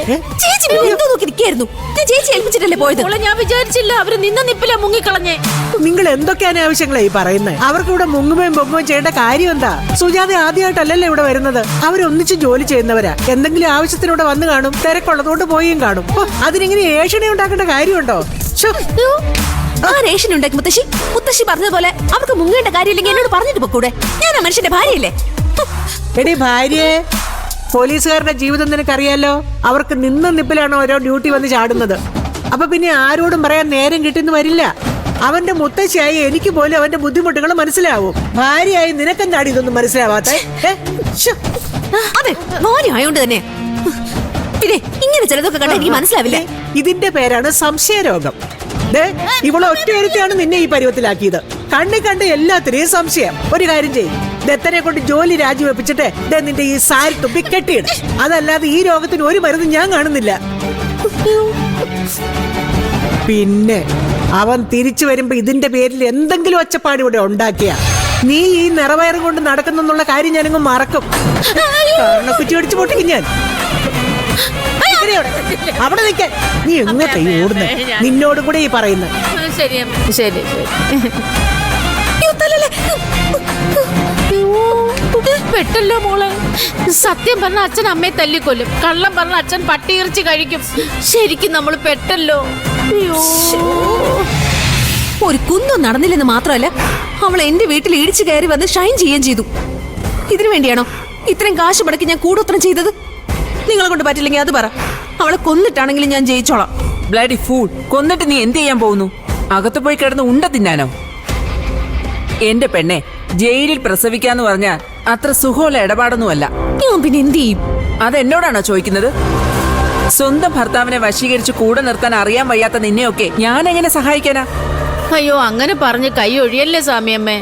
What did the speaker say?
ചേച്ചി എന്തോ നോക്കി നിൽക്കായിരുന്നു. ഞാൻ ചേച്ചി ഏൽപ്പിച്ചിട്ടല്ലേ പോയത്. ഞാൻ വിചാരിച്ചില്ല അവര് നിന്ന നിപ്പില മുങ്ങിക്കളഞ്ഞേ. നിങ്ങൾ എന്തൊക്കെ അനാവശ്യങ്ങളായി പറയുന്നത്? അവർക്ക് ഇവിടെ മുങ്ങുകയും പൊങ്ങുകയും ചെയ്യേണ്ട കാര്യം എന്താ? സുജാത ആദ്യമായിട്ടല്ലല്ലോ ഇവിടെ വരുന്നത്. അവരൊന്നിച്ച് ജോലി ചെയ്യുന്നവരാ. എന്തെങ്കിലും ആവശ്യത്തിനൂടെ വന്നു കാണും, തിരക്കുള്ളതുകൊണ്ട് പോയും കാണും. അതിനിങ്ങനെ ഏഷണി ഉണ്ടാക്കേണ്ട കാര്യമുണ്ടോ? ആ റേഷൻ ഉണ്ടാക്കി മുത്തശ്ശി പറഞ്ഞതുപോലെ അവർക്ക് മുങ്ങേണ്ട കാര്യമില്ലെങ്കിൽ എന്നോട് പറഞ്ഞിട്ട് പോക്കൂടെ? ഞാൻ ആ മനുഷ്യന്റെ ഭാര്യയല്ലേ? എടി ഭാര്യയെ, പോലീസുകാരുടെ ജീവിതം നിനക്കറിയാലോ. അവർക്ക് നിന്ന നിപ്പിലാണ് ഓരോ ഡ്യൂട്ടി വന്ന് ചാടുന്നത്. അപ്പൊ പിന്നെ ആരോടും പറയാൻ നേരം കിട്ടുന്നു വരില്ല. അവന്റെ മുത്തശ്ശിയായി എനിക്ക് പോലും അവന്റെ ബുദ്ധിമുട്ടുകൾ മനസ്സിലാവും. ഭാര്യയായി നിനക്കെന്താടി ഇതൊന്നും മനസ്സിലാവാത്ത? അതെ, മോനായോണ്ട് തന്നെ. പിന്നെ ഇങ്ങനെ ചിലതൊക്കെ കണ്ട എനിക്ക് മനസ്സിലാവില്ലേ? ഇതിന്റെ പേരാണ് സംശയരോഗം. ഇവളെ ഒറ്റയൊരുത്തിയാണ് നിന്നെ ഈ പരുവത്തിലാക്കിയത്. കണ്ട് എല്ലാത്തിനെയും സംശയം. ഒരു കാര്യം ചെയ്യും, ദത്തനെ കൊണ്ട് ജോലി രാജിവെപ്പിച്ചിട്ട് നിന്റെ ഈ സാരി തുപ്പി കെട്ടിയിട. അതല്ലാതെ ഈ രോഗത്തിന് ഒരു മരുന്ന് ഞാൻ കാണുന്നില്ല. പിന്നെ അവൻ തിരിച്ചു വരുമ്പോ ഇതിന്റെ പേരിൽ എന്തെങ്കിലും ഒച്ചപ്പാട് ഇവിടെ ഉണ്ടാക്കിയ നീ ഈ നിറവയറും കൊണ്ട് നടക്കുന്നുള്ള കാര്യം ഞാനങ്ങ് മറക്കും. കുറ്റി അടിച്ചു പൊട്ടിക്കും ഞാൻ. അവിടെ നിൽക്കാൻ നീ എങ്ങോട്ടേ ഓടുന്ന? നിന്നോടും കൂടെ ഈ പറയുന്നത്. ശരി ശരി. പെട്ടല്ലോ മോളെ. സത്യം പറഞ്ഞ അച്ഛൻ അമ്മയെ തല്ലിക്കൊല്ലും, കള്ളം പറഞ്ഞ അച്ഛൻ പട്ടിയിറച്ചി കഴിക്കും. ശരിക്കും നമ്മൾ പെട്ടല്ലോ. ഒരു കുന്തം നടന്നില്ലെന്ന് മാത്രമല്ല, അവൾ എന്റെ വീട്ടിൽ ഇടിച്ചു കയറി വന്ന് ഷൈൻ ചെയ്യുകയും ചെയ്തു. ഇതിനു വേണ്ടിയാണോ ഇത്രയും കാശ് മുടക്കി ഞാൻ കൂടോത്രം ചെയ്തത്? നിങ്ങളെ കൊണ്ട് പറ്റില്ലെങ്കിൽ അത് പറ. അവളെ കൊന്നിട്ടാണെങ്കിലും ഞാൻ ജയിച്ചോളാം. ബ്ലഡി ഫൂൾ, കൊന്നിട്ട് നീ എന്ത് ചെയ്യാൻ പോകുന്നു? അകത്ത് പോയി കിടന്ന് ഉണ്ട തിന്നാനോ? എന്റെ പെണ്ണെ, ജയിലിൽ പ്രസവിക്കാന്ന് പറഞ്ഞാ അത്ര സുഖമുള്ള ഇടപാടൊന്നുമല്ല. ഞാൻ പിന്നെ എന്ത് ചെയ്യും? അതെന്നോടാണോ ചോദിക്കുന്നത്? സ്വന്തം ഭർത്താവിനെ വശീകരിച്ച് കൂടെ നിർത്താൻ അറിയാൻ വയ്യാത്ത നിന്നെയൊക്കെ ഞാൻ എങ്ങനെ സഹായിക്കാനാ? അയ്യോ, അങ്ങനെ പറഞ്ഞ് കൈ ഒഴിയല്ലേ സാമിയമ്മേ.